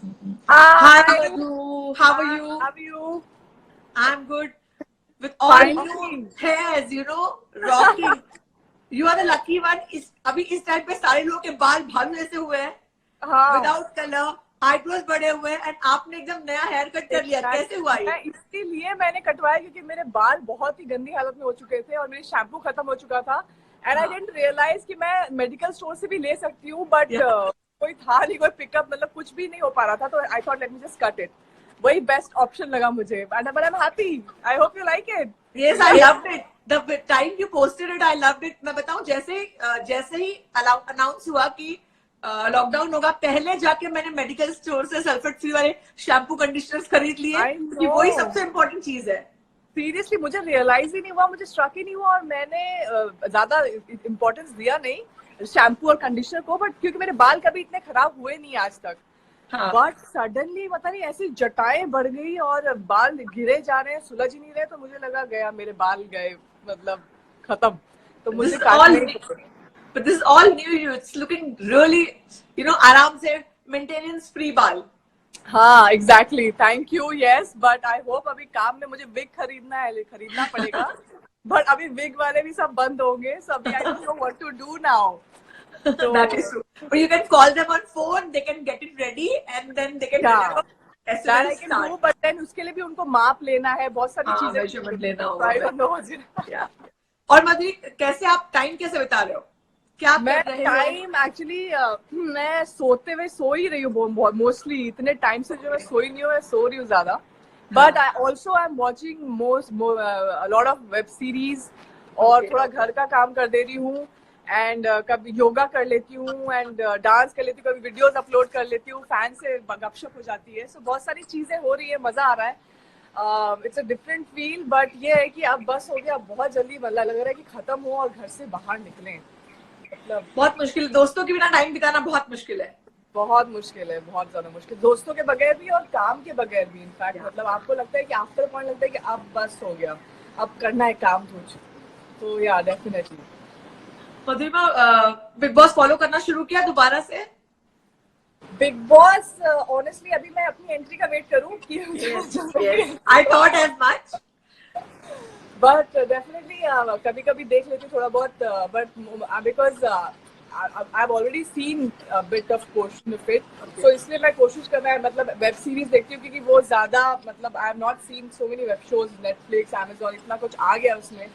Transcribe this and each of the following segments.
Hi, Hi, Madhu. How are you? how are you? I'm good. With all new Finally. hairs, rocking. You are the lucky one. अभी इस time पे सारे लोगों के बाल भालू जैसे हुए हैं, हाँ, विदाउट कलर, आईब्रोज बढ़े हुए हैं, एंड आपने एकदम नया हेयर कट कर लिया. कैसे हुआ ये? मैं इसीलिए मैंने कटवाया क्योंकि मेरे बाल बहुत ही गंदी हालत में हो चुके थे और मेरी शैम्पू खत्म हो चुका था एंड आई हाँ, डिडंट रियलाइज कि मैं मेडिकल स्टोर से भी ले सकती हूँ बट yeah. कोई था नहीं, कोई पिकअप मतलब कुछ भी नहीं हो पा रहा था, तो I thought let me just cut it. वही बेस्ट ऑप्शन लगा मुझे and but I am happy. I hope you like it. Yes, I loved it. The time you posted it, I loved it. मैं बताऊं, जैसे ही announce हुआ कि lockdown होगा, पहले जाके मैंने मेडिकल स्टोर से सल्फेट फ्री वाले शैम्पू कंडीशनर्स खरीद लिए, आई क्योंकि वही नो, सबसे इम्पोर्टेंट चीज है. सीरियसली मुझे रियलाइज ही नहीं हुआ, मुझे स्ट्रक ही नहीं हुआ और मैंने ज्यादा इम्पोर्टेंस दिया नहीं शैम्पू और कंडीशनर को, बट क्योंकि मेरे बाल कभी इतने खराब हुए नहीं आज तक. हाँ. बट सडनली पता नहीं ऐसी जटाएं बढ़ गई और बाल गिरे जा रहे हैं, सुलझ ही नहीं रहे, तो मुझे लगा गया मेरे बाल गए, मतलब खत्म. तो This मुझे is all, काटने ही पड़े. but this is all new. It's looking really, आराम से मेंटेनेंस फ्री बाल. हाँ exactly, thank you. Yes, but I hope अभी काम में मुझे विग खरीदना पड़ेगा. बट अभी विग वाले भी सब बंद होंगे, so अभी I don't know what to do now. That is true. But you can call them on phone. They can get it ready, and then they can deliver as soon that I as can start. Do, but then उसके लिए भी उनको माप लेना है, बहुत सारी हाँ, चीजें मेजरमेंट लेना आई होगा. Don't know. Yeah. और मधुरी, कैसे आप टाइम कैसे बिता रहे हो? क्या मैं कर रहे हो? टाइम एक्चुअली मैं सोते हुए सो ही रही हूँ मोस्टली. इतने टाइम से जो मैं सोई नहीं हूँ, मैं सो रही हूँ ज्यादा. But I also I am watching lot of web series और थोड़ा घर का काम कर दे रही हूँ एंड कभी योगा कर लेती हूँ एंड डांस कर लेती हूँ, कभी वीडियोस अपलोड कर लेती हूँ, फैन से गपशप हो जाती है. सो बहुत सारी चीजें हो रही है, मजा आ रहा है. It's a different feel, but ये है कि अब बस हो गया, बहुत जल्दी लग रहा है कि खत्म हो और घर से बाहर निकलें. मतलब बहुत मुश्किल, दोस्तों के बिना टाइम बिताना बहुत मुश्किल है. बहुत मुश्किल है, बहुत ज्यादा मुश्किल, दोस्तों के बगैर भी और काम के बगैर भी. इनफैक्ट मतलब आपको लगता है कि आफ्टर पॉइंट लगता है कि अब बस हो गया, अब करना है काम कुछ. तो या definitely. Madhuri, big boss follow करना शुरू किया दोबारा से? बिग बॉस ऑनेस्टली अभी मैं अपनी एंट्री का वेट करूं कि I thought as much. But definitely कभी कभी देख लेती हूँ थोड़ा बहुत, but because I have already seen bit of portion of it, so इसलिए मैं कोशिश करना है, मतलब वेब सीरीज देखती हूँ क्योंकि वो ज्यादा, मतलब I have not seen so many web shows, Netflix, Amazon, इतना कुछ आ गया उसमें,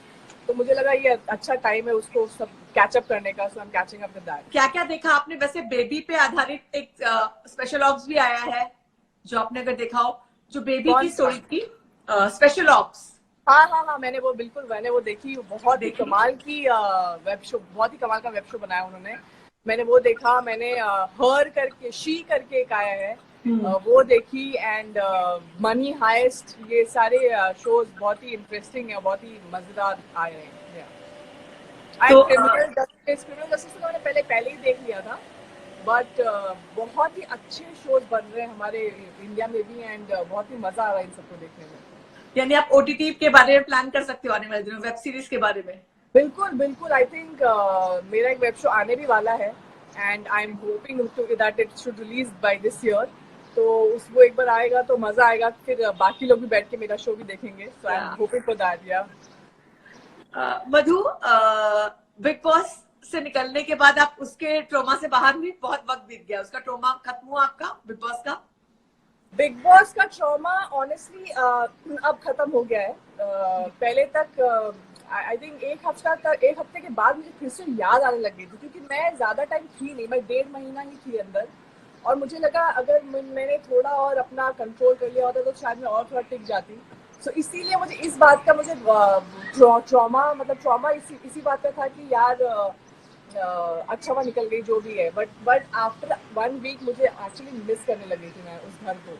तो मुझे लगा ये अच्छा टाइम है उसको सब कैचअप करने का. So I am catching up with that. क्या क्या देखा आपने? वैसे बेबी पे आधारित एक स्पेशल ऑप्स भी आया है, जो आपने अगर देखा हो, जो बेबी की स्टोरी थी, स्पेशल ऑप्स. हाँ, मैंने वो देखी. बहुत ही कमाल की वेब शो, बहुत ही कमाल का वेब शो बनाया उन्होंने. मैंने वो देखा. मैंने हर करके, शी करके एक आया है, वो देखी. एंड मनी हाइस्ट, ये सारे शोज बहुत ही इंटरेस्टिंग है, बहुत ही मजेदार आए हैं. तो क्रिमिनल जस्टिस तो मैंने पहले ही देख लिया था, बट बहुत ही अच्छे शोज बन रहे हैं हमारे इंडिया में भी एंड बहुत ही मजा आ रहा है इन सबको देखने में. यानी आप ओटीटी के बारे में प्लान कर सकते हो आने वाले दिनों, वेब सीरीज के बारे में? बिल्कुल. आई थिंक मेरा एक वेब शो आने भी वाला है and I am hoping that it should release by this year. तो वो एक बार आएगा तो मजा आएगा, फिर बाकी लोग भी बैठ के मेरा शो भी देखेंगे. So I am hoping for that. या मधु, बिग बॉस से निकलने के बाद आप उसके ट्रोमा से बाहर हुई, बहुत वक्त बीत गया, उसका ट्रोमा खत्म हुआ आपका बिग बॉस का? बिग बॉस का ट्रॉमा ऑनेस्टली अब खत्म हो गया है. पहले तक आई थिंक एक हफ्ते के बाद मुझे फिर से याद आने लग गई थी, क्योंकि मैं ज्यादा टाइम थी नहीं, मैं 1.5 महीना ही थी अंदर, और मुझे लगा अगर मैंने थोड़ा और अपना कंट्रोल कर लिया होता तो शायद मैं और थोड़ा टिक जाती. सो इसीलिए मुझे इस बात का ट्रॉमा इसी बात का था कि यार अच्छा हुआ निकल गई जो भी है. बट आफ्टर 1 वीक मुझे एक्चुअली मिस करने लगी थी मैं उस घर को.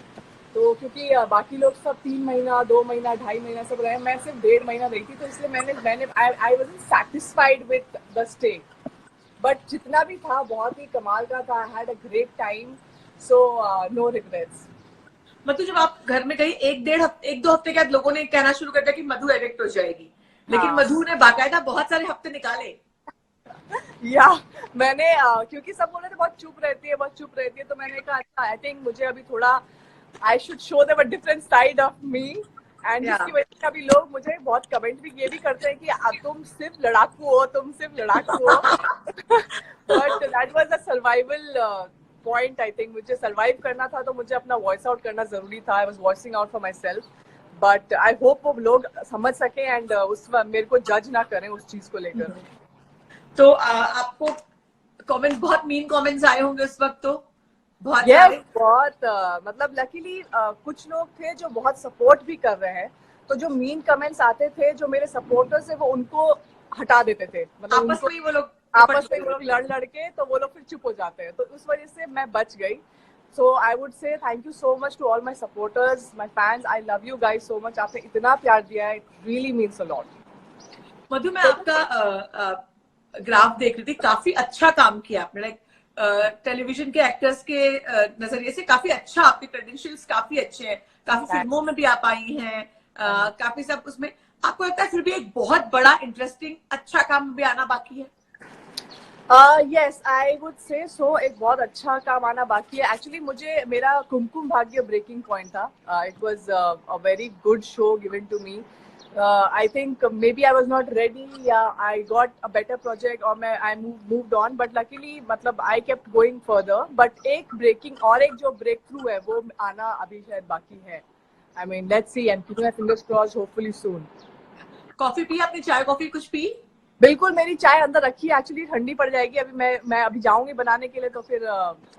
तो क्योंकि बाकी लोग सब 3 महीना, 2 महीना, 2.5 महीना सब रहे, मैं सिर्फ 1.5 महीना रही थी, तो इसलिए मैंने I wasn't satisfied with the stay. But जितना भी था बहुत ही कमाल का था. I had a great time, so no regrets. मतलब जब आप घर में गई, 1-2 हफ्ते के बाद लोगों ने कहना शुरू कर दिया कि मधु एविक्ट हो जाएगी, लेकिन मधु ने बाकायदा बहुत सारे हफ्ते निकाले. या मैंने क्योंकि सब बोले थे बहुत चुप रहती है, बहुत चुप रहती है, तो मैंने कहा अच्छा आई थिंक मुझे अभी थोड़ा I should show them a different side of me, and जिसकी वजह से अभी लोग मुझे बहुत कमेंट भी ये भी करते हैं कि तुम सिर्फ लड़ाकू हो, तुम सिर्फ लड़ाकू हो। But that was a survival point, I think मुझे सर्वाइव करना था, तो मुझे अपना वॉइस आउट करना जरूरी था। I was voicing out for my self, but I hope वो लोग समझ सके एंड उस मेरे को जज ना करें उस चीज को लेकर। तो आपको कमेंट्स, बहुत मीन कमेंट्स आए होंगे उस वक्त, तो बहुत yes, बहुत मतलब लकीली कुछ लोग थे जो बहुत सपोर्ट भी कर रहे हैं, तो जो मीन कमेंट्स आते थे, जो मेरे सपोर्टर्स है वो उनको हटा देते थे, मतलब आपस में वो लोग आपस में वो लोग लड़ के तो वो लोग फिर चुप हो जाते हैं, तो उस वजह से मैं बच गई। So I would say thank you so much to all my supporters, my fans, I love you guys so much. आपने इतना प्यार दिया है, it really means a lot. Madhu, मैं आपका ग्राफ देख रही थी, काफी अच्छा काम किया आपने। लाइक टेलीविजन के एक्टर्स के नजरिए से काफी अच्छा, आपके क्रेडेंशियल्स काफी अच्छे हैं, काफी फिल्मों में भी आप आई हैं, काफी सब उसमें। आपको लगता है फिर भी एक बहुत बड़ा इंटरेस्टिंग अच्छा काम भी आना बाकी है? यस, आई वुड से सो, एक बहुत अच्छा काम आना बाकी है। एक्चुअली मुझे मेरा कुमकुम भाग्य ब्रेकिंग पॉइंट था। It was a very good show given to me. I think maybe I was not ready, yeah, I got a better project or I moved on, but luckily मतलब I kept going further, but एक breaking और एक जो breakthrough है वो आना अभी शायद बाकी है। I mean let's see, and keeping my fingers crossed, hopefully soon। Coffee P आपने? चाय कॉफी कुछ पी? बिल्कुल, मेरी चाय अंदर रखी है, एक्चुअली ठंडी पड़ जाएगी अभी। मैं अभी जाऊंगी बनाने के लिए, तो फिर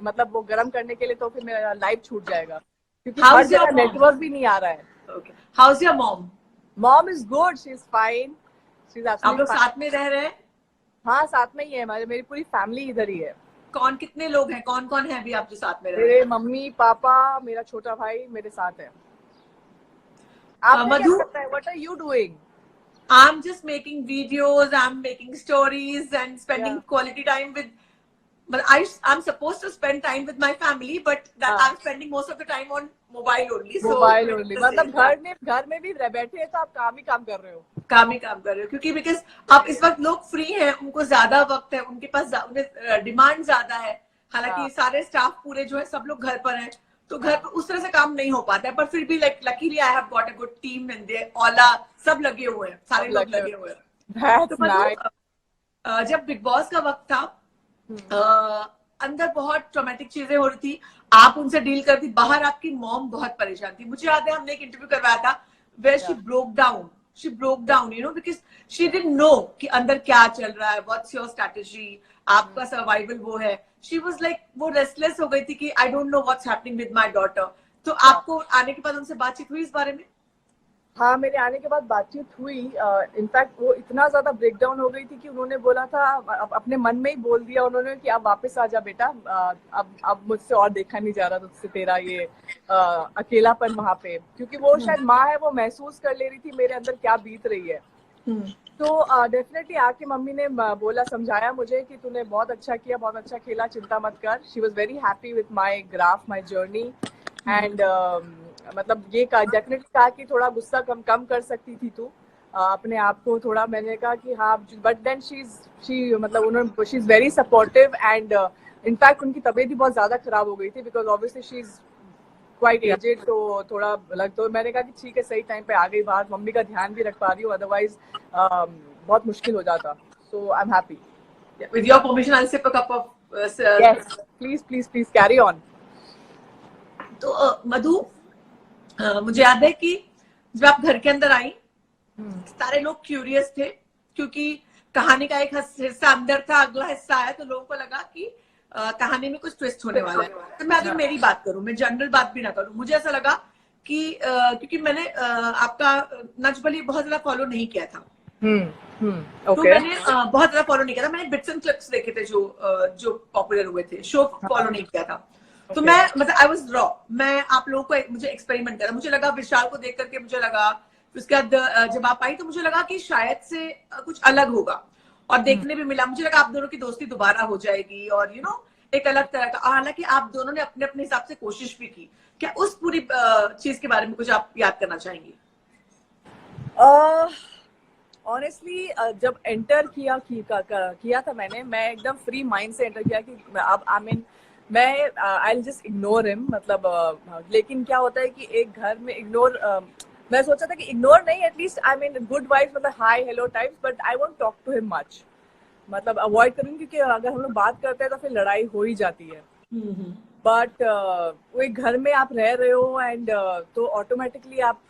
मतलब वो गर्म करने के लिए, तो फिर मेरा लाइव छूट जाएगा, क्योंकि हर जगह नेटवर्क भी नहीं आ रहा है। Okay. How's your mom? Mom is good, she's fine, she's absolutely fine। आप लोग साथ में रह रहे हैं? हाँ, साथ में ही है, मेरी पूरी फैमिली इधर ही है। कौन, कितने लोग हैं, कौन कौन है अभी आप जो साथ में रह रहे हैं? मेरे मम्मी पापा, मेरा छोटा भाई मेरे साथ है। आप क्या करते हैं? What are you doing? I'm just making videos, I'm making stories and spending quality time with, but I'm supposed to spend time with my family, but that I'm spending most of the time on mobile only. Mobile only, मतलब घर में भी बैठे हैं तो आप काम ही काम कर रहे हो। काम ही काम कर रहे हो, क्योंकि बिकॉज आप इस वक्त लोग फ्री हैं, उनको ज्यादा वक्त है, उनके पास डिमांड ज्यादा है। हालांकि सारे स्टाफ पूरे जो है सब लोग घर पर हैं, तो घर पर उस तरह से काम नहीं हो पाता है, पर फिर भी like luckily I have got a good team and they Ola सब लगे हुए हैं, सारे लोग लगे हुए हैं। तो मतलब जब बिग बॉस का वक्त था, अंदर बहुत ट्रॉमेटिक चीजें हो रही थी, आप उनसे डील करती, बाहर आपकी मॉम बहुत परेशान थी। मुझे याद है हमने एक इंटरव्यू करवाया था where she broke down you know, because she didn't know कि अंदर क्या चल रहा है, व्हाट्स योर स्ट्रैटेजी, आपका सर्वाइवल वो है। शी वाज लाइक, वो रेस्टलेस हो गई थी कि I don't know what's happening with my daughter. तो आपको आने के बाद उनसे बातचीत हुई इस बारे में? हाँ, मेरे आने के बाद बातचीत हुई। इनफैक्ट वो इतना ज्यादा ब्रेकडाउन हो गई थी कि उन्होंने बोला था, अपने मन में ही बोल दिया उन्होंने कि अब वापस आ जा बेटा, अब मुझसे और देखा नहीं जा रहा तुझसे तेरा ये अकेलापन वहां पे, क्योंकि वो शायद माँ है, वो महसूस कर ले रही थी मेरे अंदर क्या बीत रही है। तो डेफिनेटली आके मम्मी ने बोला, समझाया मुझे कि तूने बहुत अच्छा किया, बहुत अच्छा खेला, चिंता मत कर। She was very happy with my graph, my journey, and मतलब ये डेफिनेटली कहा कि थोड़ा गुस्सा कम कर सकती थी तू अपने आप को थोड़ा। मैंने कहा कि हाँ, बट देन शी मतलब उन्होंने, she is very supportive, and in fact उनकी तबीयत भी बहुत ज्यादा खराब हो गई थी, because obviously she is quite aged, तो थोड़ा अलग। तो मैंने कहा कि ठीक है, सही टाइम पे आ गई बात, मम्मी का ध्यान भी रख पा रही हूँ, अदरवाइज बहुत मुश्किल हो जाता। So I am happy. With your permission, I'll sip a cup of. Yes, please carry on. तो मधु, मुझे याद है कि जब आप घर के अंदर आई, सारे लोग क्यूरियस थे, क्योंकि कहानी का एक हिस्सा अंदर था, अगला हिस्सा आया, तो लोगों को लगा कि कहानी में कुछ ट्विस्ट होने वाला है। तो मैं अगर मेरी बात करूं, मैं जनरल बात भी ना करूं, मुझे ऐसा लगा कि क्योंकि मैंने आपका नच बली बहुत ज्यादा फॉलो नहीं किया था। तो मैंने बहुत ज्यादा फॉलो नहीं किया था, मैंने बिट्स एंड क्लिप्स देखे थे जो पॉपुलर हुए थे, शो फॉलो नहीं किया था। तो मैं मतलब आई वाज रॉ, मैं आप लोगों को मुझे एक्सपेरिमेंट करा, मुझे लगा विशाल को देख करके मुझे लगा, उसके बाद जब आप आई तो मुझे लगा कि शायद से कुछ अलग होगा, और देखने भी मिला। मुझे लगा आप दोनों की दोस्ती दोबारा हो जाएगी, और यू नो एक अलग तरह का। हालांकि आप दोनों ने अपने अपने हिसाब से कोशिश भी की। क्या उस पूरी चीज के बारे में कुछ आप याद करना चाहेंगी? ऑनेस्टली जब एंटर किया था मैंने, मैं एकदम फ्री माइंड से एंटर किया कि अब आई मीन मैं I will just ignore him, मतलब लेकिन क्या होता है कि एक घर में इग्नोर, मैं सोचा था कि इग्नोर नहीं, at least I mean good wife, मतलब hi hello types, but I won't talk to him much, मतलब अवॉइड करूंगी, क्योंकि अगर हम लोग बात करते हैं तो फिर लड़ाई हो ही जाती है। बट वो एक घर में आप रह रहे हो एंड तो ऑटोमेटिकली आप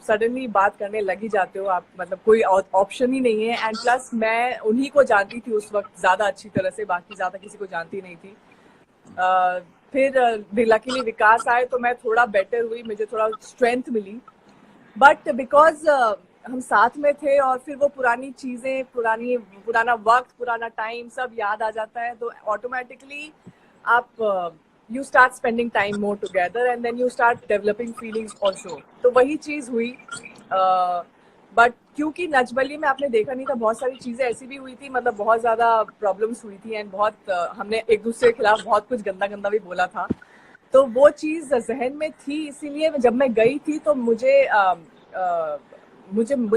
सडनली बात करने लग ही जाते हो, आप मतलब कोई ऑप्शन ही नहीं है। एंड प्लस मैं उन्हीं को जानती थी उस वक्त ज्यादा अच्छी तरह से, बाकी ज्यादा किसी को जानती नहीं थी। फिर लकीली विकास आए तो मैं थोड़ा बेटर हुई, मुझे थोड़ा स्ट्रेंथ मिली, बट बिकॉज हम साथ में थे और फिर वो पुरानी चीजें, पुराना वक्त, पुराना टाइम सब याद आ जाता है, तो ऑटोमेटिकली आप you start spending time more together and then you start developing feelings also. तो वही चीज हुई। बट क्योंकि नजबली में आपने देखा नहीं था, बहुत सारी चीजें ऐसी भी हुई थी, मतलब बहुत ज्यादा प्रॉब्लम्स हुई थी एंड बहुत हमने एक दूसरे के खिलाफ बहुत कुछ गंदा गंदा भी बोला था, तो वो चीज जहन में थी। इसीलिए जब मैं गई थी तो मुझे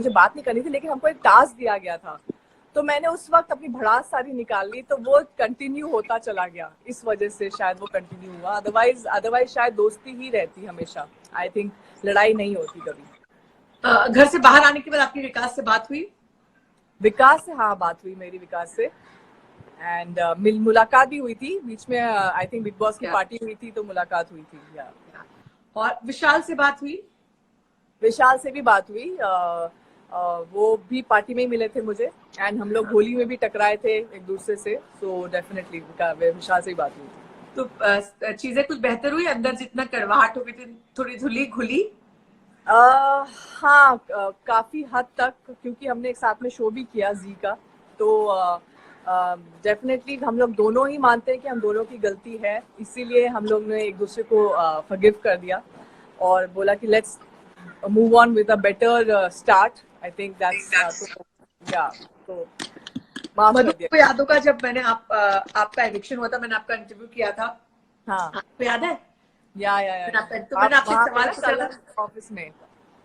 बात नहीं करनी थी, लेकिन हमको एक टास्क दिया गया था, तो मैंने उस वक्त अपनी भड़ास सारी निकाल ली, तो वो कंटिन्यू होता चला गया, इस वजह से शायद वो कंटिन्यू हुआ। अदरवाइज शायद दोस्ती ही रहती हमेशा, आई थिंक लड़ाई नहीं होती कभी। घर से बाहर आने के बाद आपकी विकास से बात हुई? विकास से हाँ बात हुई मेरी, विकास से, एंड मुलाकात भी हुई थी बीच में, आई थिंक बिग बॉस की पार्टी हुई थी तो मुलाकात हुई थी। या और विशाल से बात हुई? विशाल से भी बात हुई, वो भी पार्टी में ही मिले थे मुझे, एंड हम लोग होली में भी टकराए थे एक दूसरे से, सो डेफिनेटली विशाल से ही बात हुई थी। तो चीजें कुछ बेहतर हुई, अंदर जितना कड़वाहट हो गई थी थोड़ी धुली घुली? हाँ, काफी हद तक, क्योंकि हमने एक साथ में शो भी किया जी का, तो डेफिनेटली हम लोग दोनों ही मानते हैं कि हम दोनों की गलती है, इसीलिए हम लोग ने एक दूसरे को फॉरगिव कर दिया और बोला कि let's move on with a better start. I think that's तो माफ कर दिया। को याद होगा जब मैंने आपका एविक्शन हुआ था, मैंने आपका इंटरव्यू किया था, हाँ आपको याद है? या तो मैंने आपसे एक सवाल पूछा था ऑफिस में।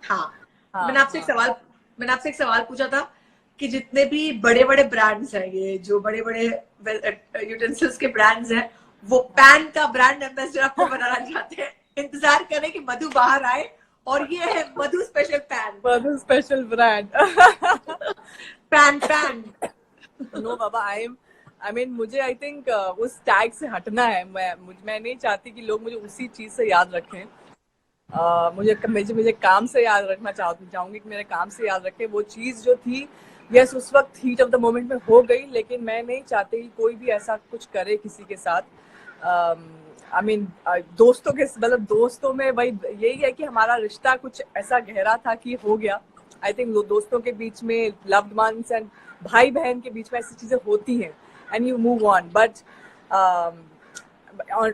हाँ, हाँ, मैंने आपसे एक सवाल पूछा था कि जितने भी बड़े बड़े ब्रांड्स हैं, ये जो बड़े बड़े यूटेंसिल्स के ब्रांड्स हैं, वो पैन का ब्रांड एम्बेसडर आपको बनाना चाहते हैं, इंतजार करें कि मधु बाहर आए और ये है Madhu special pan, Madhu special brand. Pan no बाबा, आई मीन मुझे आई थिंक उस टैग से हटना है। मैं नहीं चाहती कि लोग मुझे उसी चीज से याद रखें। मुझे काम से याद रखना चाहूंगी कि मेरे काम से याद रखें। वो चीज जो थी, यस उस वक्त हीट ऑफ द मोमेंट में हो गई, लेकिन मैं नहीं चाहती कि कोई भी ऐसा कुछ करे किसी के साथ। आई मीन दोस्तों में वही यही है कि हमारा रिश्ता कुछ ऐसा गहरा था कि हो गया। आई थिंक दोस्तों के बीच में, लव्ड वंस एंड भाई बहन के बीच में ऐसी चीजें होती हैं and you move on, but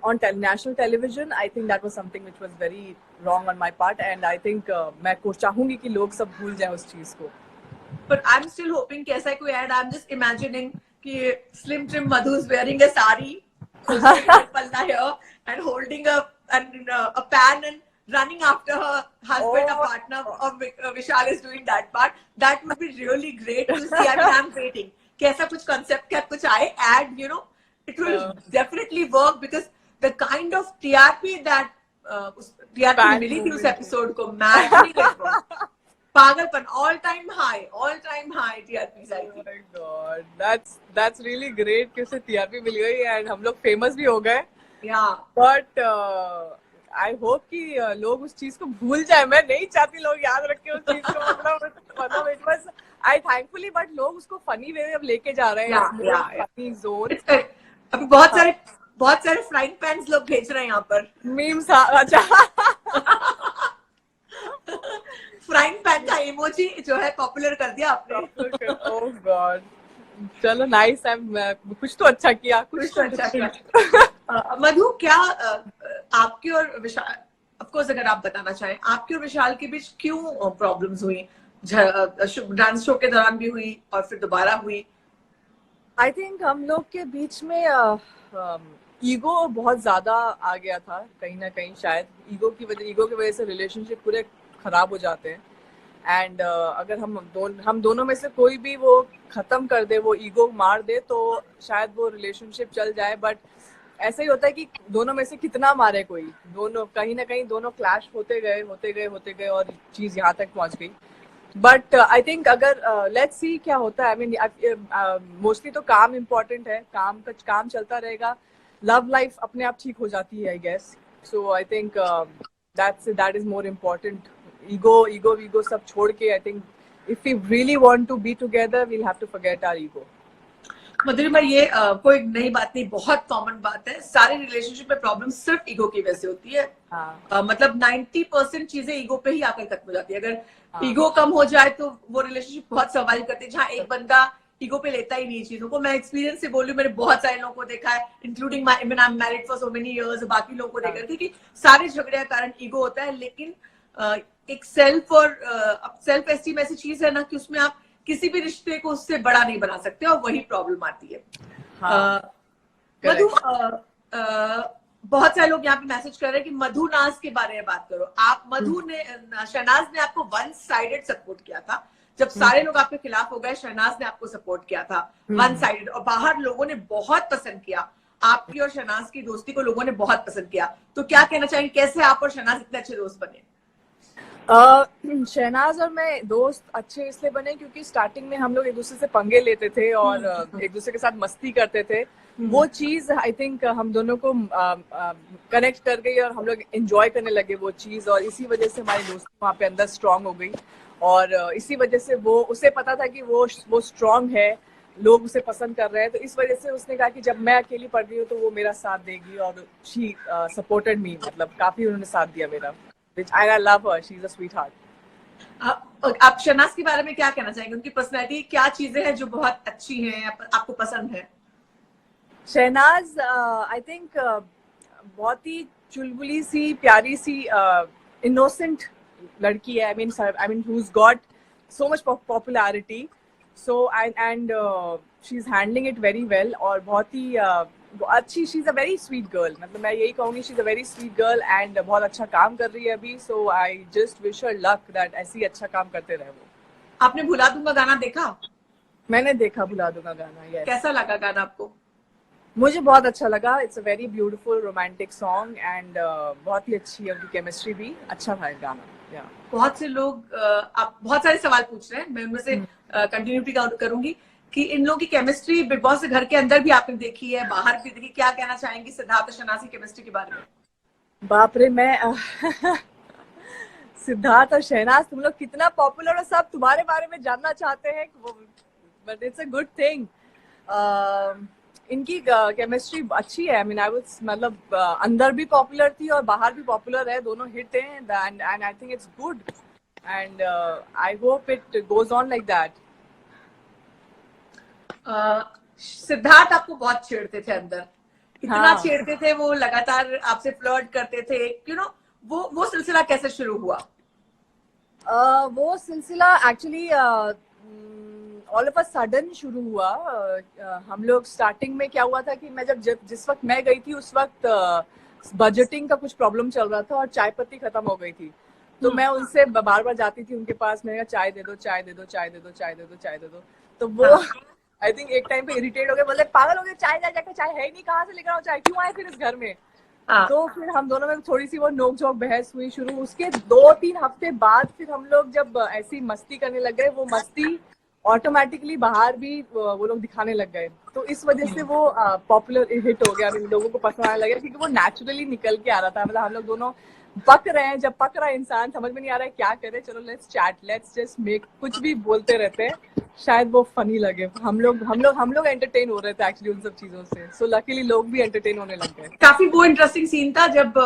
on national television, I think that was something which was very wrong on my part, and I think मैं चाहूंगी कि लोग सब भूल जाएं उस चीज को। But I'm still hoping कि ऐसा कोई ad, I'm just imagining कि Slim Trim Madhu is wearing a sari, palla here, and holding a pan and running after her husband, a partner of Vishal is doing that part. That would be really great to see. I mean, I'm waiting कि ऐसा कुछ concept का कुछ आए ad, you know. It will definitely work because the kind of TRP that TRP मिली थी उस episode को, पागलपन, all time high TRP आई थी। Oh my God, that's really great कि उसे TRP मिल गई and हम लोग फेमस भी हो गए। But I hope कि लोग उस चीज को भूल जाए। मैं नहीं चाहती लोग याद रखें उस चीज को, मतलब it was I thankfully, but लोग उसको फनी वे में अब लेके जा रहे हैं। फनी जोन अभी बहुत सारे फ्राइंग पैन्स लोग भेज रहे हैं यहाँ पर मीम्स। अच्छा, फ्राइंग पैन का इमोजी जो है पॉपुलर कर दिया आपने। ओह गॉड, चलो नाइस, कुछ तो अच्छा किया, मधु, क्या आपके और विशाल, ऑफ कोर्स अगर आप बताना चाहें, आपके और विशाल के बीच क्यों प्रॉब्लम्स हुई? डांस शो के दौरान भी हुई और फिर दोबारा हुई। आई थिंक हम लोग के बीच में ईगो बहुत ज्यादा आ गया था कहीं ना कहीं, शायद ईगो की वजह से रिलेशनशिप पूरे खराब हो जाते हैं। एंड अगर हम दोनों में से कोई भी वो खत्म कर दे, वो ईगो मार दे, तो शायद वो रिलेशनशिप चल जाए. बट ऐसा ही होता है कि दोनों में से कितना मारे कोई, दोनों कहीं ना कहीं दोनों क्लैश होते गए और चीज यहाँ तक पहुंच गई. बट आई थिंक अगर लेट्स सी क्या होता है. आई मीन मोस्टली तो काम इम्पोर्टेंट है, काम चलता रहेगा. लव लाइफ अपने आप ठीक हो जाती है, I guess. So I think that is more important. Ego सब छोड़ के, I think if we really want to be together, we'll have to forget our ego. Madhurima, ये कोई नई बात नहीं, बहुत कॉमन बात है. सारे रिलेशनशिप में प्रॉब्लम सिर्फ ईगो की वजह से होती है. मतलब 90% चीजें ईगो पे ही आकर खत्म हो जाती है. अगर ईगो कम हो जाए तो वो रिलेशनशिप बहुत सर्वाइव करती है. जहाँ एक बंदा ईगो पे लेता ही नहीं चीजों को. मैं एक्सपीरियंस से बोलूं, मैंने बहुत सारे लोगों को देखा है, including my married for so many years. बाकी लोगों को देखा है कि सारे झगड़े का कारण ईगो होता है. लेकिन एक सेल्फ एस्टीम ऐसी चीज है ना कि उसमें आप किसी भी रिश्ते को उससे बड़ा नहीं बना सकते, और वही प्रॉब्लम आती है. मधु, बहुत सारे लोग यहाँ पे मैसेज कर रहे हैं कि मधु नाज के बारे में बात करो. आप शहनाज ने आपको वन साइडेड सपोर्ट किया था. जब सारे लोग आपके खिलाफ हो गए, शहनाज ने आपको सपोर्ट किया था वन साइडेड, और बाहर लोगों ने बहुत पसंद किया. आपकी और शहनाज की दोस्ती को लोगों ने बहुत पसंद किया. तो क्या कहना चाहेंगे, कैसे आप और शहनाज इतने अच्छे दोस्त बने? शहनाज और मैं दोस्त अच्छे इसलिए बने क्योंकि स्टार्टिंग में हम लोग एक दूसरे से पंगे लेते थे और एक दूसरे के साथ मस्ती करते थे. वो चीज आई थिंक हम दोनों को कनेक्ट कर गई और हम लोग एंजॉय करने लगे वो चीज, और इसी वजह से हमारी दोस्ती वहाँ पे अंदर स्ट्रांग हो गई. और इसी वजह से उसे पता था कि वो स्ट्रांग है, लोग उसे पसंद कर रहे हैं. तो इस वजह से उसने कहा कि जब मैं अकेली पड़ रही हूँ तो वो मेरा साथ देगी, और शी सपोर्टेड मी. मतलब काफी उन्होंने साथ दिया मेरा. Which I love her. She's a sweetheart. आप शहनाज के बारे में क्या कहना चाहेंगे? उनकी पर्सनैलिटी क्या चीजें हैं जो बहुत अच्छी हैं, आपको पसंद है? शहनाज आई थिंक बहुत ही चुलबुली सी, प्यारी सी, इनोसेंट लड़की है. I mean who's got so much popularity. So and she's handling it very well. और बहुत ही अच्छी, she is a very sweet girl. मतलब मैं यही कहूंगी, she is a very sweet girl and बहुत अच्छा काम कर रही है अभी. So I just wish her luck that ऐसे ही अच्छा काम करते रहे वो. आपने भुला दूंगा गाना देखा? मैंने देखा भुला दूंगा गाना. yes. कैसा लगा गाना आपको? मुझे बहुत अच्छा लगा. It's a very beautiful romantic song and बहुत ही अच्छी है उनकी केमिस्ट्री भी. अच्छा था गाना. बहुत से लोग आप बहुत सारे सवाल पूछ रहे हैं, मैं उनमें से कंटिन्यूटी करूंगी कि इन लोगों की केमिस्ट्री बिग बॉस के घर के अंदर भी आपने देखी है, बाहर भी देखी. क्या कहना चाहेंगी सिद्धार्थ और शहनाज की केमिस्ट्री के बारे में? बाप रे, मैं सिद्धार्थ और शहनाज, तुम लोग कितना पॉपुलर हो, सब तुम्हारे बारे में जानना चाहते हैं. But it's a good thing. इनकी केमिस्ट्री अच्छी है. आई मीन मतलब अंदर भी पॉपुलर थी और बाहर भी पॉपुलर है. दोनों हिट हैं and I think it's good and I hope it goes on like that. Siddharth आपको बहुत छेड़ते थे अंदर, इतना छेड़ते थे, वो लगातार आपसे फ्लर्ट करते थे. वो सिलसिला कैसे शुरू हुआ? वो सिलसिला actually all of a sudden शुरू हुआ. हम लोग स्टार्टिंग में क्या हुआ था कि मैं जिस वक्त मैं गई थी उस वक्त बजटिंग का कुछ प्रॉब्लम चल रहा था और चाय पत्ती खत्म हो गई थी. तो मैं उनसे बार बार जाती थी उनके पास. मैंने कहा चाय दे दो, चाय दे दो, चाय दे दो, चाय दे दो, चाय दे दो. तो वो आई थिंक एक टाइम पे इरिटेट हो गए, बोले पागल हो गए, चाय जाकर चाय है ही नहीं, कहाँ से लेकर आओ चाय, क्यों आए फिर इस घर में. तो फिर हम दोनों में थोड़ी सी वो नोक झोंक बहस हुई शुरू. उसके 2-3 हफ्ते बाद फिर हम लोग जब ऐसी मस्ती करने लग गए, वो मस्ती ऑटोमेटिकली बाहर भी वो लोग दिखाने लग गए. तो इस वजह से वो पॉपुलर हिट हो गया. लोगों को पसंद आने लगा क्योंकि वो नेचुरली निकल के आ रहा था. मतलब हम लोग दोनों पक रहे हैं, जब पक रहा है इंसान समझ में नहीं आ रहा है क्या करे, चलो let's chat, let's just make, कुछ भी बोलते रहते हैं, शायद वो फनी लगे. हम लोग एंटरटेन हो रहे थे एक्चुअली उन सब चीजों से. सो लकीली लोग भी एंटरटेन होने लग गए. काफी वो इंटरेस्टिंग सीन था जब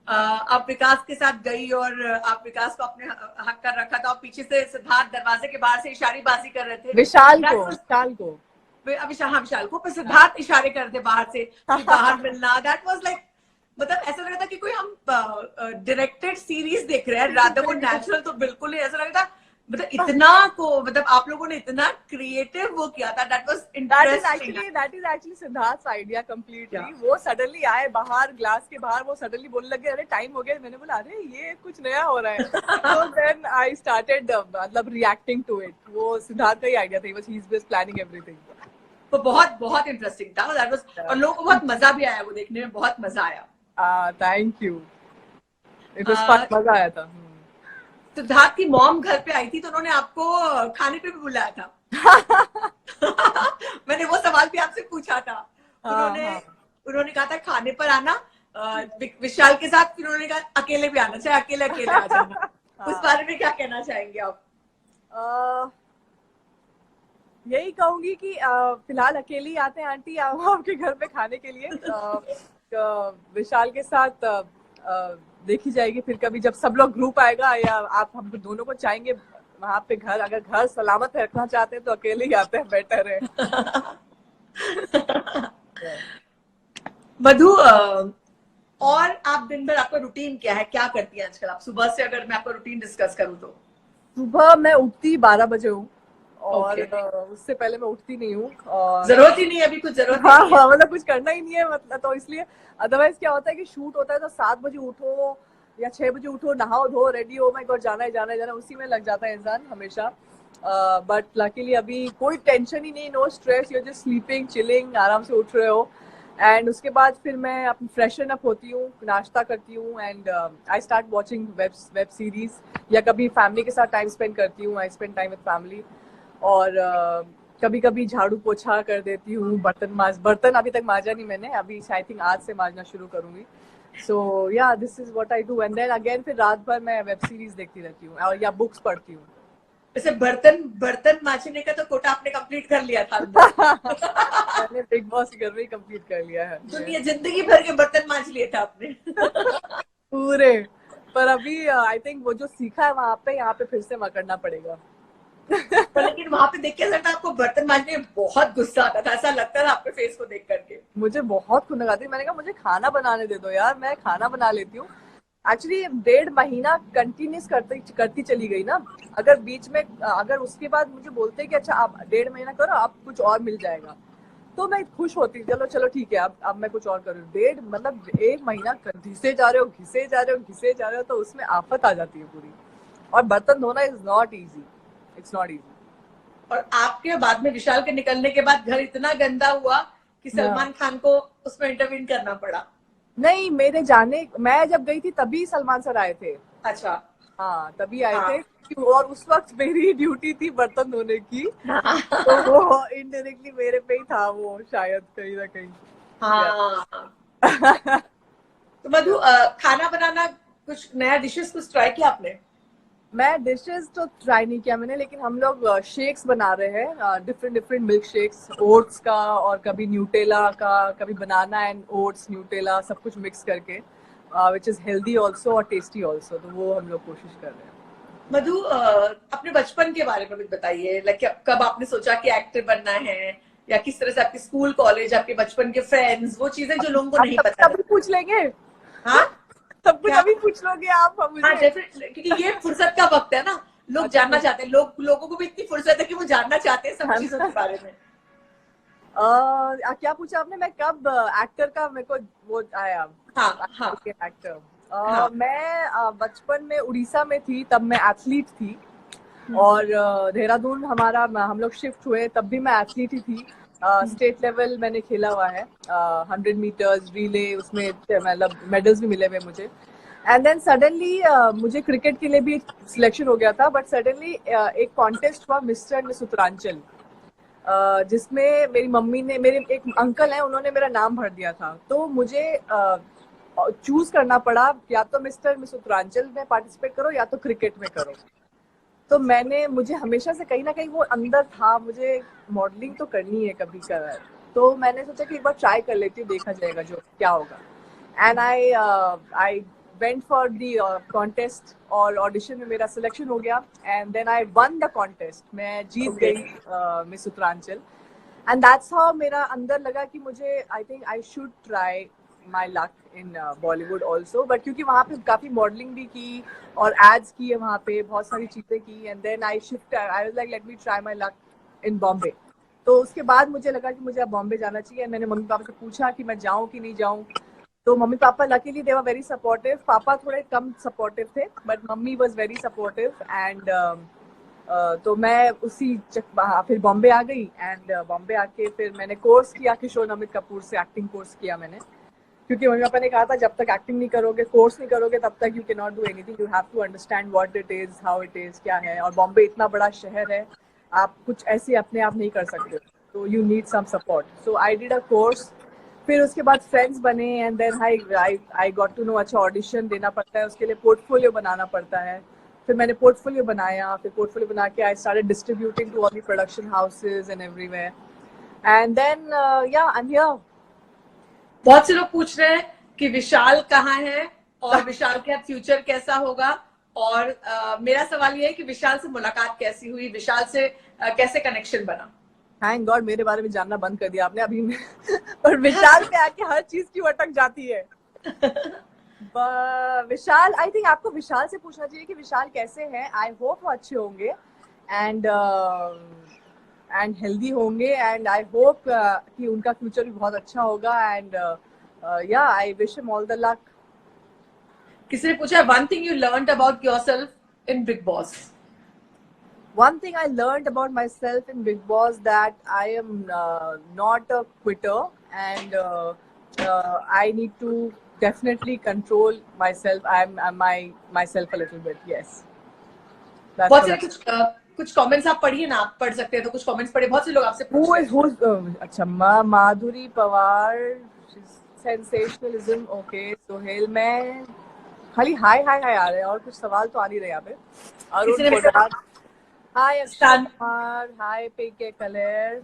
आप विकास के साथ गई और आप विकास को अपने हक कर रखा था और पीछे से सिद्धार्थ दरवाजे के बाहर से इशारेबाजी कर रहे थे विशाल को पर सिद्धार्थ इशारे कर रहे थे बाहर से कि बाहर मिलना. दैट वाज लाइक, मतलब ऐसा लग रहा था कि कोई हम डायरेक्टेड सीरीज देख रहे हैं, राधा वो नेचुरल तो बिल्कुल नहीं. ऐसा लग रहा था मतलब इतना को मतलब आप लोगों ने इतना क्रिएटिव वो किया था, that was interesting. that is actually Siddharth's idea completely. Yeah. वो सडनली आए बाहर, ग्लास के बाहर, वो सडनली बोलने लगे अरे टाइम हो गया। मैंने बोला अरे ये कुछ नया हो रहा है। So then I started मतलब reacting to it. वो सिद्धार्थ का ही आइडिया था, he was planning everything. वो बहुत बहुत इंटरेस्टिंग था, दैट वाज, और लोगों को बहुत मजा भी आया, वो देखने में बहुत मजा आया। Thank you. It was fun, मजा आया था। सिद्धार्थ की मॉम घर पे आई थी तो उन्होंने आपको खाने पे भी बुलाया था। मैंने वो सवाल भी आपसे पूछा था। उन्होंने कहा था खाने पर आना विशाल के साथ, फिर उन्होंने कहा अकेले भी आना, चाहे अकेले अकेले आ जाना। उस बारे में क्या कहना चाहेंगे आप? यही कहूंगी कि फिलहाल अकेले ही आते हैं आंटी आपके घर पे खाने के लिए। विशाल के साथ देखी जाएगी फिर कभी, जब सब लोग ग्रुप आएगा, या आप हम दोनों को चाहेंगे वहां पे घर, अगर घर सलामत रखना चाहते हैं तो अकेले ही आते हैं, बेटर है। मधु, और आप दिन भर आपका रूटीन क्या है, क्या करती है आजकल आप? सुबह से अगर मैं आपका रूटीन डिस्कस करूँ तो सुबह मैं उठती 12 बजे हूँ, और उससे पहले मैं उठती नहीं हूँ। जरूरत ही नहीं है, अभी कुछ जरूरत हाँ, नहीं है। मतलब कुछ करना ही नहीं है, मतलब तो इसलिए। अदरवाइज क्या होता है कि शूट होता है तो 7 बजे उठो या 6 बजे उठो, नहाओ धो, रेडी हो, माय गॉड जाना है, उसी में लग जाता है इंसान हमेशा। बट लकीली अभी कोई टेंशन ही नहीं, no stress, you are just sleeping, chilling, आराम से उठ रहे हो। एंड उसके बाद फिर मैं अपनी फ्रेशन अप होती हूँ, नाश्ता करती हूँ, and I start watching web series, या कभी फैमिली के साथ टाइम स्पेंड करती हूँ, I spend time with family. और कभी कभी झाड़ू पोछा कर देती हूँ, बर्तन अभी तक मांजा नहीं मैंने, अभी आई थिंक आज से मांजना शुरू करूंगी। So yeah this is what I do, and then again फिर रात भर मैं वेब सीरीज देखती रहती हूँ, और या बुक्स पढ़ती हूँ। जैसे बर्तन मांजने का तो कोटा आपने कंप्लीट कर लिया था। मैंने बिग बॉस के घर में ही कंप्लीट कर लिया है। दुनिया जिंदगी भर के बर्तन मांज लिए थे आपने। पूरे। पर अभी आई थिंक वो जो सीखा है वहां पे, यहाँ पे फिर से करना पड़ेगा। पर लेकिन वहां पे देख के लगता है आपको बर्तन मांजने में बहुत गुस्सा आता था, ऐसा लगता था आपके फेस को देख करके। मुझे बहुत खुंदक आती है, मैंने कहा मुझे खाना बनाने दे दो यार, मैं खाना बना लेती हूँ। एक्चुअली 1.5 महीना कंटिन्यूस करती चली गई ना, अगर बीच में, अगर उसके बाद मुझे बोलते कि अच्छा आप 1.5 महीना करो, आप कुछ और मिल जाएगा, तो मैं खुश होती, चलो ठीक है, अब मैं कुछ और करूँ। 1.5 मतलब 1 महीना घिसे जा रहे हो, तो उसमें आफत आ जाती है पूरी। और बर्तन धोना is not easy, it's not easy. और आपके बाद में विशाल के निकलने के बाद घर इतना गंदा हुआ कि सलमान खान को उसमें इंटरवीन करना पड़ा। नहीं, मैं जब गई थी तभी सलमान सर आए थे। अच्छा, हाँ, तभी आए थे, और उस वक्त मेरी ड्यूटी थी बर्तन धोने की। तो वो इनडायरेक्टली मेरे पे ही था वो, शायद कहीं ना कहीं। हाँ। तो मधु, खाना बनाना, कुछ नया डिशेस कुछ ट्राई किया आपने? मैं डिशेस तो ट्राई नहीं किया मैंने, लेकिन हम लोग शेक्स बना रहे हैं, डिफरेंट मिल्क शेक्स, ओट्स का, और कभी न्यूटेला का, कभी बनाना एंड ओट्स, न्यूटेला, सब कुछ मिक्स करके, विच इज हेल्दी ऑल्सो और टेस्टी ऑल्सो, तो वो हम लोग कोशिश कर रहे हैं। मधु, अपने बचपन के बारे में कुछ बताइए, लाइक कब आपने सोचा कि एक्टर बनना है, या किस तरह से आपके स्कूल कॉलेज, आपके बचपन के फ्रेंड्स, वो चीजें जो लोगों को नहीं पता। तभी पूछ लेंगे। हाँ, सब कुछ अभी पूछ लोगे आप मुझे। हाँ, क्योंकि ये फुर्सत का वक्त है ना, लोग जानना चाहते हैं, लोगों को भी इतनी फुर्सत है कि वो जानना चाहते हैं सब चीजों के बारे में। क्या पूछा आपने, मैं कब एक्टर का मेरे को वो आया? हाँ, एक्टर। मैं बचपन में उड़ीसा में थी, तब मैं एथलीट थी, और देहरादून हम लोग शिफ्ट हुए, तब भी मैं एथलीट ही थी। स्टेट लेवल मैंने खेला हुआ है, 100 मीटर्स रिले, उसमें मतलब मेडल्स भी मिले हुए मुझे। एंड देन सडनली मुझे क्रिकेट के लिए भी सिलेक्शन हो गया था, बट सडनली एक कॉन्टेस्ट हुआ, मिस्टर एंड मिस उत्तरांचल, जिसमें मेरी मम्मी ने, मेरे एक अंकल हैं, उन्होंने मेरा नाम भर दिया था, तो मुझे चूज करना पड़ा, या तो मिस्टर मिस उत्तरांचल में पार्टिसिपेट करो, या तो क्रिकेट में करो। तो मुझे हमेशा से कहीं ना कहीं वो अंदर था, मुझे मॉडलिंग तो करनी है कभी कभार, तो मैंने सोचा कि एक बार ट्राई कर लेती हूँ, देखा जाएगा जो क्या होगा। And I went for the contest, और ऑडिशन में मेरा सिलेक्शन हो गया, and then I won the contest, मैं जीत गई miss Uttaranchal. And that's how मेरा अंदर लगा कि मुझे, I think I should try my luck in Bollywood also, but क्योंकि वहाँ पे काफी मॉडलिंग भी की और एड्स की है वहाँ पे, बहुत सारी चीजें की, and then I was like let me try my luck in Bombay. तो उसके बाद मुझे लगा कि मुझे अब बॉम्बे जाना चाहिए। मैंने मम्मी पापा से पूछा कि मैं जाऊँ कि नहीं जाऊँ, तो mummy papa luckily they were very supportive. पापा थोड़े कम सपोर्टिव थे, but mummy was very supportive and तो मैं फिर बॉम्बे आ गई एंड बॉम्बे आके फिर मैंने कोर्स किया किशोर नमित कपूर से, एक्टिंग कोर्स किया मैंने, क्योंकि मम्मी पापा ने कहा था जब तक एक्टिंग नहीं करोगे, कोर्स नहीं करोगे, तब तक you can not do anything, you have to understand what it is, how it is, क्या है। और बॉम्बे इतना बड़ा शहर है, आप कुछ ऐसे अपने आप नहीं कर सकते, तो you need some support. So I did a course, फिर उसके बाद फ्रेंड्स बने and then I got to know. अच्छा, ऑडिशन देना पड़ता है, उसके लिए पोर्टफोलियो बनाना पड़ता है। फिर मैंने पोर्टफोलियो बनाया, फिर पोर्टफोलियो बना के I started distributing to all the production houses and everywhere, and then yeah I am here. बहुत से लोग पूछ रहे हैं कि विशाल कहाँ है और विशाल का फ्यूचर कैसा होगा, और मेरा सवाल ये है कि विशाल से मुलाकात कैसी हुई, विशाल से कैसे कनेक्शन बना। थैंक गॉड मेरे बारे में जानना बंद कर दिया आपने अभी में। पर विशाल पे आके हर चीज क्यों अटक जाती है। विशाल, आई थिंक आपको विशाल से पूछना चाहिए कि विशाल कैसे हैं। आई होप वो अच्छे होंगे एंड हेल्दी होंगे, एंड आई होप कि उनका फ्यूचर भी बहुत अच्छा होगा, एंड या I wish him all the luck. किसी ने पूछा one thing you learned about yourself in big boss. One thing I learned about myself in Big Boss that I am not a quitter, and I need to definitely control myself. I'm myself a little bit. Yes. बहुत से कुछ comments आप पढ़िए ना, आप पढ़ सकते हैं तो कुछ कमेंट्स पढ़िए, बहुत से लोग आपसे पूछ रहे हैं। अच्छा, माधुरी पवार, सेंसेशनलिज्म, ओके। सोहेल, मैं खाली हाय हाय हाय आ रहे हैं और कुछ सवाल तो आ नहीं रहे यहाँ पे। Arun Kodar, hi Akshay Kumar, hi PK Kaler,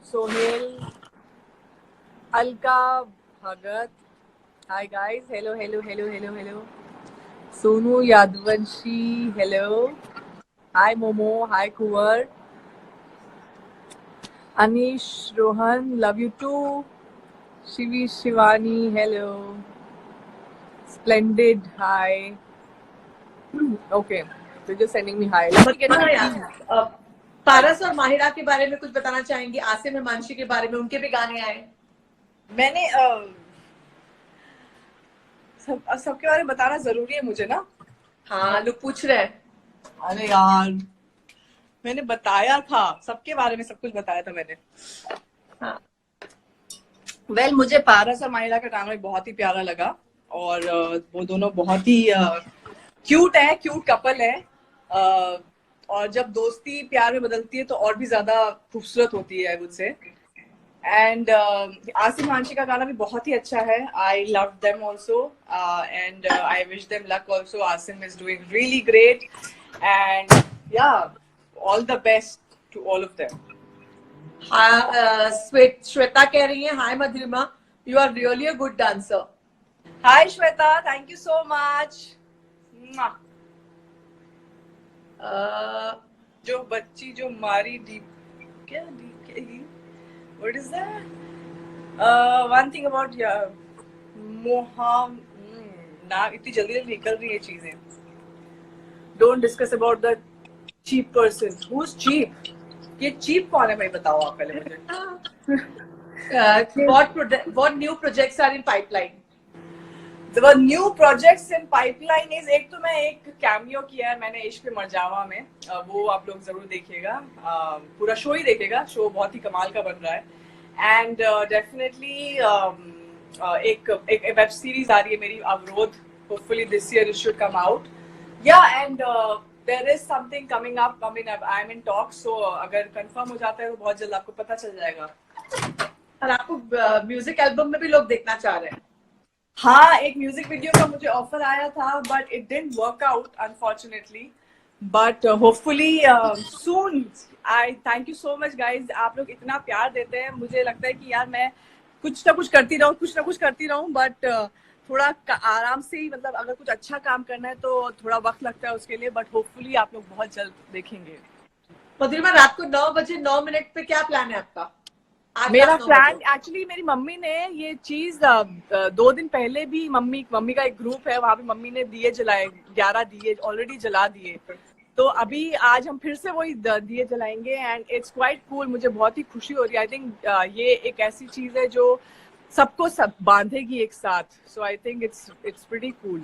Sohail, Alka Bhagat, hi guys, hello hello hello hello hello. Sonu Yadavanshi, hello, hi Momo, hi Kunwar, Anish Rohan, love you too, Shivi Shivani, hello, splendid, hi, okay, so just sending me hi. Paras और माहिरा के बारे में कुछ बताना चाहेंगे, आसिम हिमांशी के बारे में, उनके भी गाने आए। मैंने सबके बारे में बताना जरूरी है मुझे ना? हाँ, लोग पूछ रहे हैं। अरे यार, मैंने बताया था सबके बारे में, सब कुछ बताया था मैंने। हाँ। वेल, मुझे पारस और माहिरा का गाना बहुत ही प्यारा लगा, और वो दोनों बहुत ही क्यूट है, क्यूट कपल है, और जब दोस्ती प्यार में बदलती है तो और भी ज्यादा खूबसूरत होती है मुझसे। एंड आसिम हिमांशी का गाना भी बहुत ही अच्छा है, I love them also, and I wish them luck also. Asim is doing really great, and yeah all the best to all of them. Shweta कह रही है, hi Madhurima, you are really a good dancer. Hi Shweta, thank you so much. जो बच्ची जो मारी क्या what is that? One thing about मोहम, ना इतनी जल्दी निकल रही है चीजें। Don't discuss about the cheap person. Who's cheap? ये cheap कौन है भाई, बताओ आप पहले मुझे। What new projects are in pipeline? The new projects in pipeline is, एक तो मैं एक कैमियो किया है मैंने इश्क पे मरजावा में, वो आप लोग जरूर देखिएगा, पूरा शो ही देखिएगा, शो बहुत ही कमाल का बन रहा है। एंड डेफिनेटली एक वेब सीरीज आ रही है मेरी, Avrodh, hopefully this year it should come out, yeah and there is something coming up, I am in talk, so अगर कंफर्म हो जाता है तो बहुत जल्द आपको पता चल जाएगा। और आपको म्यूजिक एल्बम में भी लोग देखना चाह रहे हैं। हाँ, एक म्यूजिक वीडियो का मुझे ऑफर आया था, but it didn't work out unfortunately, but hopefully soon. I thank you so much guys, आप लोग इतना प्यार देते हैं, मुझे लगता है कि यार मैं कुछ ना कुछ करती रहूं, बट थोड़ा आराम से ही, मतलब अगर कुछ अच्छा काम करना है तो थोड़ा वक्त लगता है उसके लिए, बट होपफुली आप लोग बहुत जल्द देखेंगे। मधुरिमा, रात को 9 बजे 9 मिनट पे क्या प्लान है आपका? आज मेरा रात 9 प्लान बजे। एक्चुअली, मेरी मम्मी ने ये चीज 2 दिन पहले भी, मम्मी का एक ग्रुप है, वहां पे मम्मी ने दिए जलाए, 11 दिए ऑलरेडी जला दिए। तो अभी आज हम फिर से वही दिए जलाएंगे एंड इट्स क्वाइट कूल। मुझे बहुत ही खुशी हो रही है। आई थिंक ये एक ऐसी चीज है जो सबको सब बांधेगी एक साथ। So I think it's pretty cool.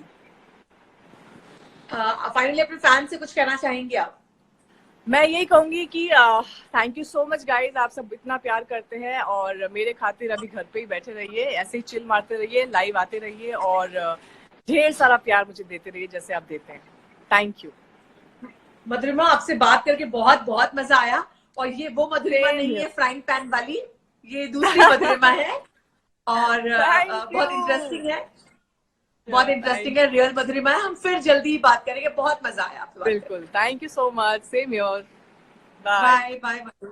Finally अपने फैन से कुछ कहना चाहेंगे आप? मैं यही कहूंगी कि thank you so much guys, आप सब इतना प्यार करते हैं और मेरे खातिर अभी घर पे ही बैठे रहिए, ऐसे ही चिल मारते रहिए, लाइव आते रहिए और ढेर सारा प्यार मुझे देते रहिए जैसे आप देते हैं। Thank you. मधुरिमा, आपसे बात करके बहुत बहुत मजा आया। और ये वो मधुरिमा Same नहीं here. है फ्राइंग पैन वाली, ये दूसरी मधुरिमा है। और बहुत you. इंटरेस्टिंग है, बहुत Yeah, इंटरेस्टिंग है, रियल मधुरिमा है। हम फिर जल्दी ही बात करेंगे। बहुत मजा आया आपसे बात करके। बिल्कुल। Thank you so much. Same your. Bye. Bye bye.